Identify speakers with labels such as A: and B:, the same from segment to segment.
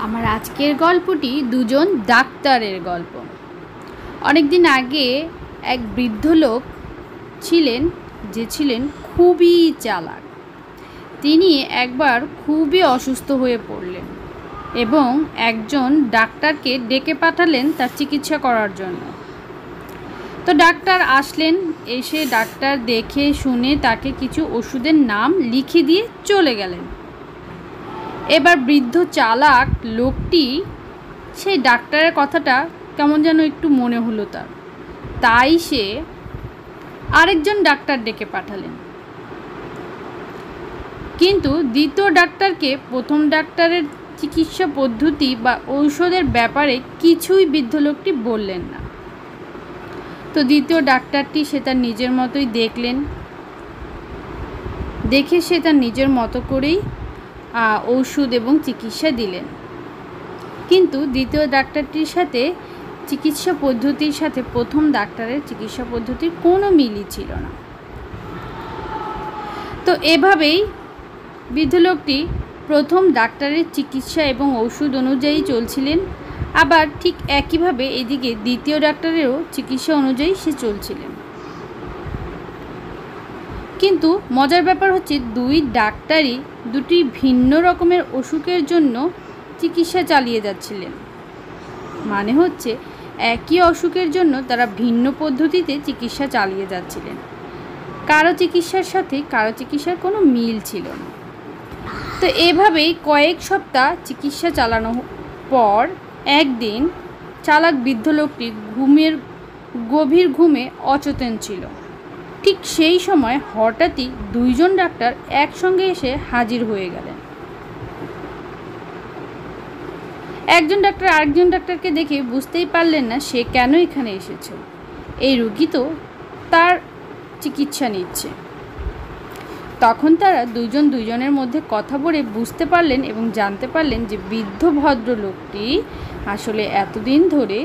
A: আমার আজকের গল্পটি দুজন ডাক্তারের গল্প। অনেক দিন আগে এক বৃদ্ধ লোক ছিলেন যে ছিলেন খুবই চালাক। তিনি একবার খুবই অসুস্থ হয়ে পড়লেন এবং একজন ডাক্তারকে ডেকে পাঠালেন তার চিকিৎসা করার জন্য। তো ডাক্তার আসলেন, এসে ডাক্তার দেখে শুনে তাকে কিছু ওষুধের নাম লিখে দিয়ে চলে গেলেন। এবার বৃদ্ধ চালাক লোকটি সেই ডাক্তারের কথাটা কেমন যেন একটু মনে হলো তাই সে আরেকজন ডাক্তার ডেকে পাঠালেন। কিন্তু দ্বিতীয় ডাক্তারকে প্রথম ডাক্তারের চিকিৎসা পদ্ধতি বা ঔষধের ব্যাপারে কিছুই বৃদ্ধ লোকটি বললেন না। তো দ্বিতীয় ডাক্তারটি সে তার নিজের মতোই দেখে সে তার নিজের মতো করেই ওষুধ এবং চিকিৎসা দিলেন। কিন্তু দ্বিতীয় ডাক্তারটির সাথে চিকিৎসা পদ্ধতির সাথে প্রথম ডাক্তারের চিকিৎসা পদ্ধতির কোনো মিলই ছিল না। তো এভাবেই বৃদ্ধ লোকটি প্রথম ডাক্তারের চিকিৎসা এবং ওষুধ অনুযায়ী চলছিলেন, আবার ঠিক একইভাবে এদিকে দ্বিতীয় ডাক্তারেরও চিকিৎসা অনুযায়ী সে চলছিলেন। কিন্তু মজার ব্যাপার হচ্ছে দুই ডাক্তারই দুটি ভিন্ন রকমের অসুখের জন্য চিকিৎসা চালিয়ে যাচ্ছিলেন। মানে হচ্ছে একই অসুখের জন্য তারা ভিন্ন পদ্ধতিতে চিকিৎসা চালিয়ে যাচ্ছিলেন। কারো চিকিৎসার সাথে কারো চিকিৎসার কোনো মিল ছিল না। তো এভাবেই কয়েক সপ্তাহ চিকিৎসা চালানোর পর একদিন চালাক বৃদ্ধ লোকটি গভীর ঘুমে অচেতন ছিল। ঠিক সেই সময় হঠাৎই দুইজন ডাক্তার একসঙ্গে এসে হাজির হয়ে গেলেন। একজন ডাক্তার আরেকজন ডাক্তারকে দেখে বুঝতেই পারলেন না সে কেন এখানে এসেছে। এই রোগী তো তার চিকিৎসা নিচ্ছে। তখন তারা দুজনের মধ্যে কথা বলে বুঝতে পারলেন এবং জানতে পারলেন যে বৃদ্ধ ভদ্রলোকটি আসলে এতদিন ধরে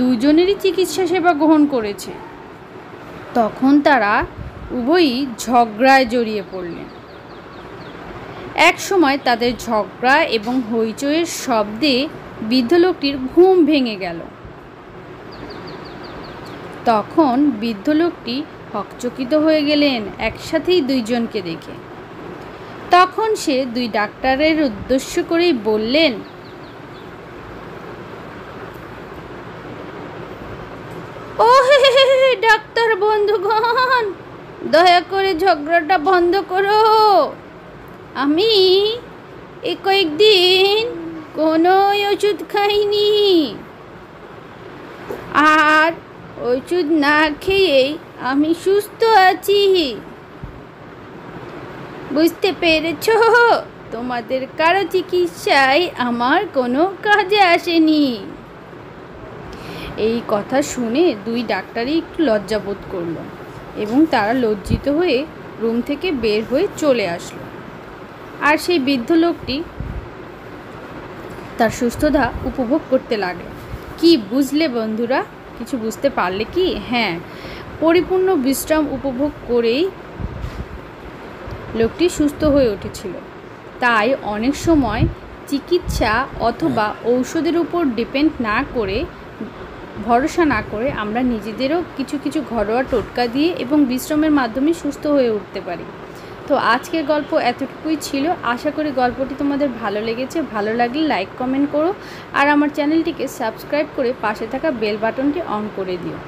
A: দুজনেরই চিকিৎসা সেবা গ্রহণ করেছে। তখন তারা উভয়ই ঝগড়ায় জড়িয়ে পড়লেন। এক সময় তাদের ঝগড়া এবং হইচইয়ের শব্দে বৃদ্ধ লোকটির ঘুম ভেঙে গেল। তখন বৃদ্ধ লোকটি হকচকিত হয়ে গেলেন একসাথেই দুইজনকে দেখে। তখন সে দুই ডাক্তারের উদ্দেশ্য করেই বললেন, ও ডাক্তার বন্ধুগণ, দয়া করে ঝগড়াটা বন্ধ করো। আমি এই কয়েকদিন কোনো ওষুধ খাইনি, আর ওষুধ না খেয়েই আমি সুস্থ আছি। বুঝতে পেরেছ? তোমাদের কারো চিকিৎসায় আমার কোনো কাজে আসেনি। এই কথা শুনে দুই ডাক্তারই একটু লজ্জাবোধ করল এবং তারা লজ্জিত হয়ে রুম থেকে বের হয়ে চলে আসলো। আর সেই বৃদ্ধ লোকটি তার সুস্থতা উপভোগ করতে লাগলো। কি বুঝলে বন্ধুরা? কিছু বুঝতে পারলে কি? হ্যাঁ, পরিপূর্ণ বিশ্রাম উপভোগ করেই লোকটি সুস্থ হয়ে উঠেছিল। তাই অনেক সময় চিকিৎসা অথবা ঔষধের উপর ডিপেন্ড না করে, ভরসা না করে আমরা নিজেদেরও কিছু কিছু ঘরোয়া টোটকা দিয়ে এবং বিশ্রামের মাধ্যমে সুস্থ হয়ে উঠতে পারি। তো আজকের গল্প এতটুকুই ছিল। আশা করি গল্পটি তোমাদের ভালো লেগেছে। ভালো লাগলে লাইক কমেন্ট করো আর আমার চ্যানেলটিকে সাবস্ক্রাইব করে পাশে থাকা বেল বাটনটি অন করে দিও।